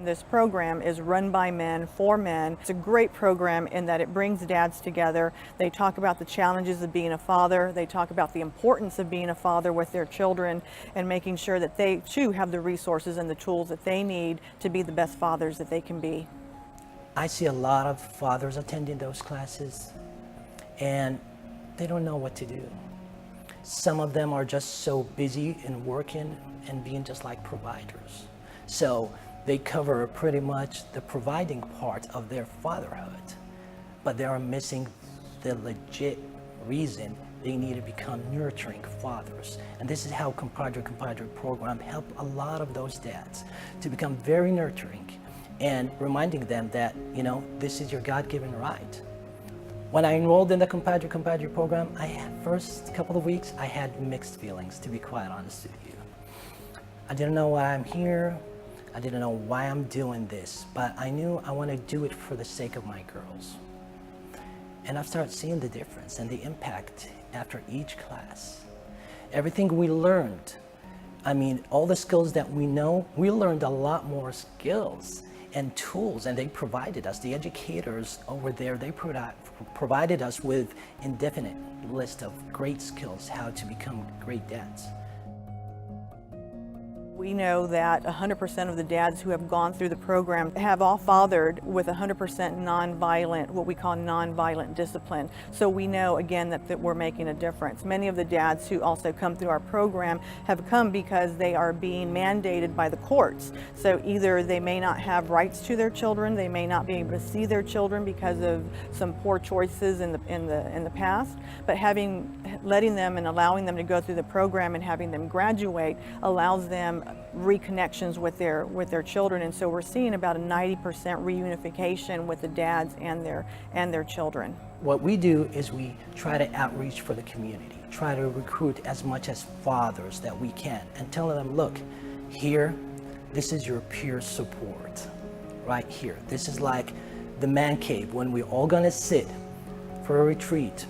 This program is run by men, for men. It's a great program in that it brings dads together. They talk about the challenges of being a father. They talk about the importance of being a father with their children and making sure that they too have the resources and the tools that they need to be the best fathers that they can be. I see a lot of fathers attending those classes and they don't know what to do. Some of them are just so busy in working and being just like providers. So they cover pretty much the providing part of their fatherhood, but they are missing the legit reason they need to become nurturing fathers. And this is how Compadre program helped a lot of those dads to become very nurturing and reminding them that, this is your God-given right. When I enrolled in the Compadre program, first couple of weeks, I had mixed feelings, to be quite honest with you. I didn't know why I'm here. I didn't know why I'm doing this, but I knew I want to do it for the sake of my girls. And I've started seeing the difference and the impact after each class. Everything we learned, all the skills that we know, we learned a lot more skills and tools, and they provided us, the educators over there, they provided us with indefinite list of great skills, how to become great dads. We know that 100% of the dads who have gone through the program have all fathered with 100% nonviolent, what we call nonviolent discipline. So we know again that we're making a difference. Many of the dads who also come through our program have come because they are being mandated by the courts. So either they may not have rights to their children, they may not be able to see their children because of some poor choices in the past, but letting them and allowing them to go through the program and having them graduate allows them reconnections with their children, and so we're seeing about a 90% reunification with the dads and their children. What we do is we try to outreach for the community, try to recruit as much as fathers that we can, and tell them, look, here, this is your peer support, right here. This is like the man cave when we're all gonna sit for a retreat,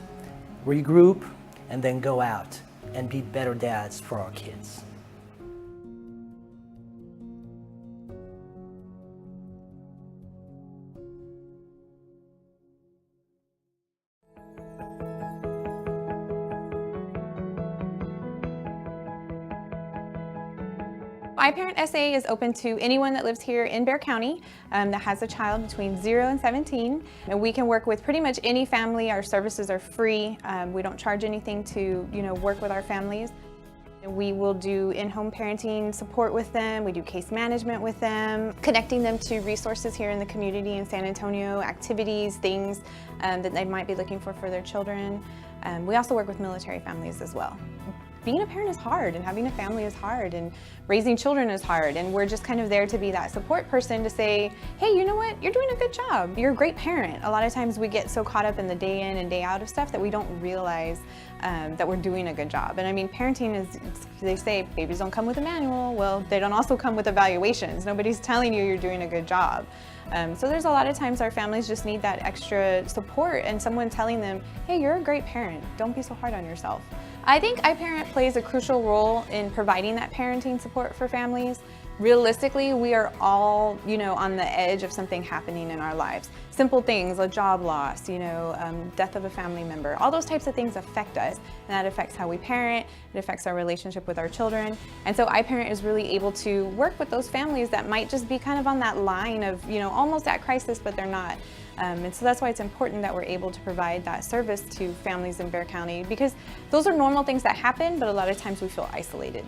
regroup, and then go out and be better dads for our kids. iParent SA is open to anyone that lives here in Bexar County that has a child between 0 and 17. And we can work with pretty much any family. Our services are free. We don't charge anything to work with our families. We will do in-home parenting support with them. We do case management with them, connecting them to resources here in the community in San Antonio, activities, things that they might be looking for their children. We also work with military families as well. Being a parent is hard, and having a family is hard, and raising children is hard, and we're just kind of there to be that support person to say, hey, you know what, you're doing a good job, you're a great parent. A lot of times we get so caught up in the day in and day out of stuff that we don't realize that we're doing a good job. And parenting is, they say babies don't come with a manual. Well, they don't also come with evaluations. Nobody's telling you you're doing a good job. So there's a lot of times our families just need that extra support and someone telling them, hey, you're a great parent, don't be so hard on yourself. I think iParent plays a crucial role in providing that parenting support for families. Realistically, we are all, on the edge of something happening in our lives. Simple things, a job loss, death of a family member, all those types of things affect us, and that affects how we parent, it affects our relationship with our children. And so iParent is really able to work with those families that might just be kind of on that line of, almost at crisis, but they're not. And so that's why it's important that we're able to provide that service to families in Bexar County, because those are normal things that happen, but a lot of times we feel isolated.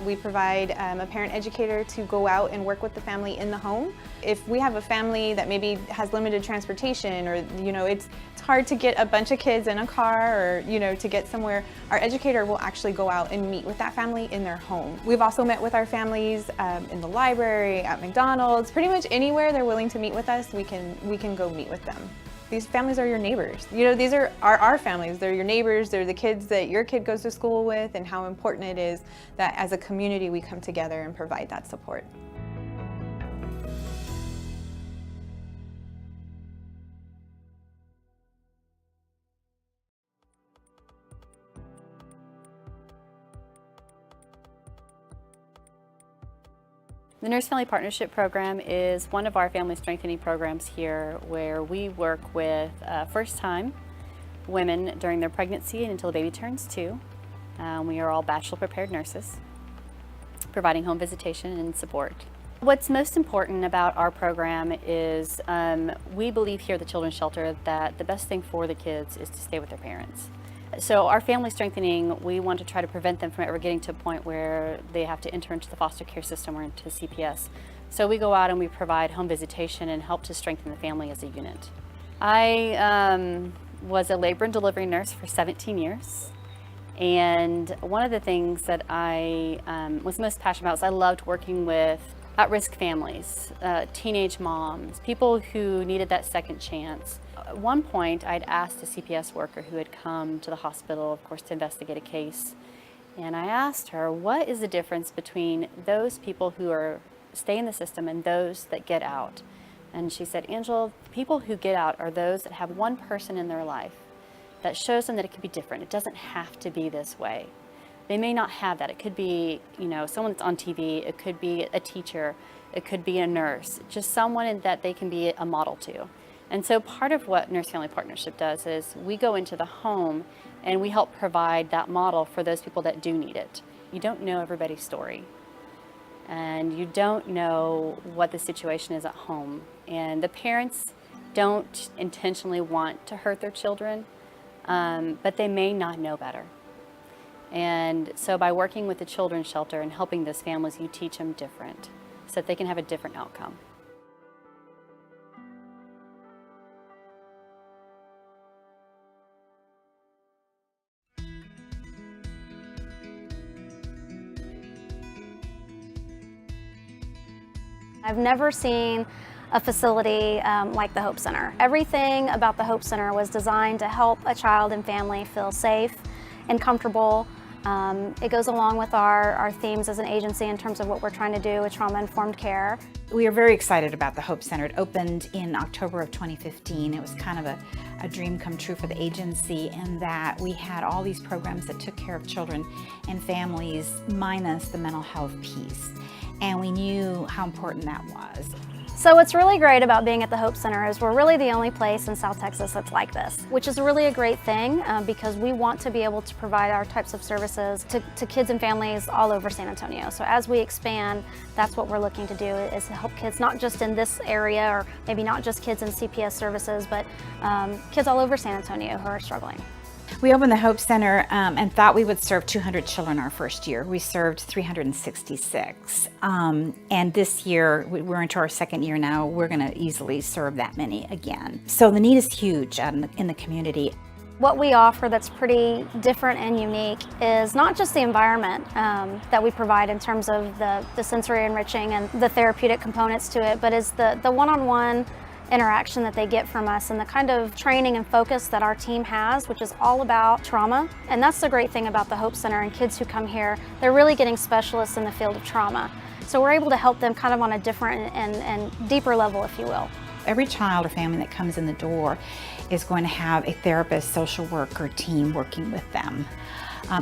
We provide a parent educator to go out and work with the family in the home. If we have a family that maybe has limited transportation, or it's hard to get a bunch of kids in a car, or to get somewhere, our educator will actually go out and meet with that family in their home. We've also met with our families in the library, at McDonald's, pretty much anywhere they're willing to meet with us, we can go meet with them. These families are your neighbors. These are our families. They're your neighbors. They're the kids that your kid goes to school with, and how important it is that as a community we come together and provide that support. The Nurse Family Partnership Program is one of our family strengthening programs here where we work with first-time women during their pregnancy and until the baby turns 2. We are all bachelor prepared nurses, providing home visitation and support. What's most important about our program is we believe here at the Children's Shelter that the best thing for the kids is to stay with their parents. So our family strengthening, we want to try to prevent them from ever getting to a point where they have to enter into the foster care system or into CPS. So we go out and we provide home visitation and help to strengthen the family as a unit. I was a labor and delivery nurse for 17 years. And one of the things that I was most passionate about was I loved working with at-risk families, teenage moms, people who needed that second chance. At one point, I'd asked a CPS worker who had come to the hospital, of course, to investigate a case, and I asked her, what is the difference between those people who stay in the system and those that get out? And she said, Angela, the people who get out are those that have one person in their life that shows them that it can be different. It doesn't have to be this way. They may not have that. It could be, someone that's on TV. It could be a teacher. It could be a nurse. Just someone that they can be a model to. And so part of what Nurse Family Partnership does is we go into the home and we help provide that model for those people that do need it. You don't know everybody's story. And you don't know what the situation is at home. And the parents don't intentionally want to hurt their children, but they may not know better. And so by working with the Children's Shelter and helping those families, you teach them different so that they can have a different outcome. I've never seen a facility like the Hope Center. Everything about the Hope Center was designed to help a child and family feel safe and comfortable. It goes along with our themes as an agency in terms of what we're trying to do with trauma-informed care. We are very excited about the Hope Center. It opened in October of 2015. It was kind of a dream come true for the agency in that we had all these programs that took care of children and families minus the mental health piece. And we knew how important that was. So what's really great about being at the Hope Center is we're really the only place in South Texas that's like this, which is really a great thing because we want to be able to provide our types of services to kids and families all over San Antonio. So as we expand, that's what we're looking to do is to help kids not just in this area or maybe not just kids in CPS services, but kids all over San Antonio who are struggling. We opened the Hope Center and thought we would serve 200 children our first year. We served 366. And this year, we're into our second year now, we're going to easily serve that many again. So the need is huge in the community. What we offer that's pretty different and unique is not just the environment that we provide in terms of the sensory enriching and the therapeutic components to it, but is the one-on-one interaction that they get from us and the kind of training and focus that our team has, which is all about trauma. And that's the great thing about the Hope Center and kids who come here. They're really getting specialists in the field of trauma. So we're able to help them kind of on a different and deeper level, if you will. Every child or family that comes in the door is going to have a therapist, social worker team working with them.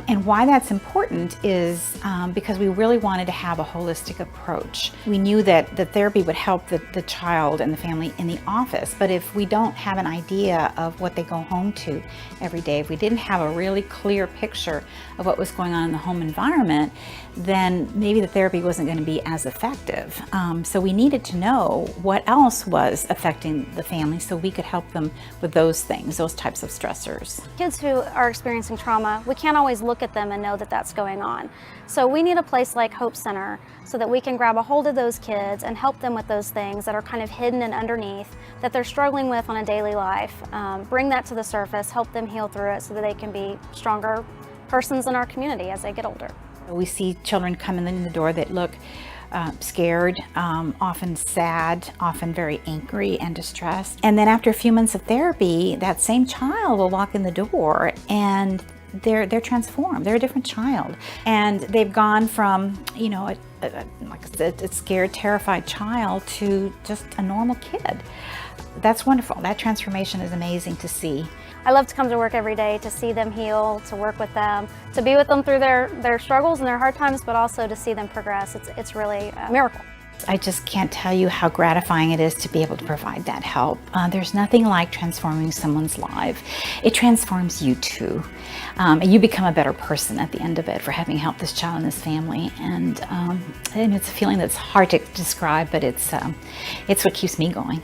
And why that's important is because we really wanted to have a holistic approach. We knew that the therapy would help the child and the family in the office, but if we don't have an idea of what they go home to every day, if we didn't have a really clear picture of what was going on in the home environment, then maybe the therapy wasn't going to be as effective. So we needed to know what else was affecting the family so we could help them with those things, those types of stressors. Kids who are experiencing trauma, we can't always look at them and know that that's going on. So we need a place like Hope Center so that we can grab a hold of those kids and help them with those things that are kind of hidden and underneath that they're struggling with on a daily life. Bring that to the surface, help them heal through it so that they can be stronger persons in our community as they get older. We see children coming in the door that look scared, often sad, often very angry and distressed. And then after a few months of therapy, that same child will walk in the door and they're transformed. They're a different child. And they've gone from, like a scared, terrified child to just a normal kid. That's wonderful. That transformation is amazing to see. I love to come to work every day to see them heal, to work with them, to be with them through their struggles and their hard times, but also to see them progress. It's really a miracle. I just can't tell you how gratifying it is to be able to provide that help. There's nothing like transforming someone's life. It transforms you too. And you become a better person at the end of it for having helped this child and this family. And it's a feeling that's hard to describe, but it's what keeps me going.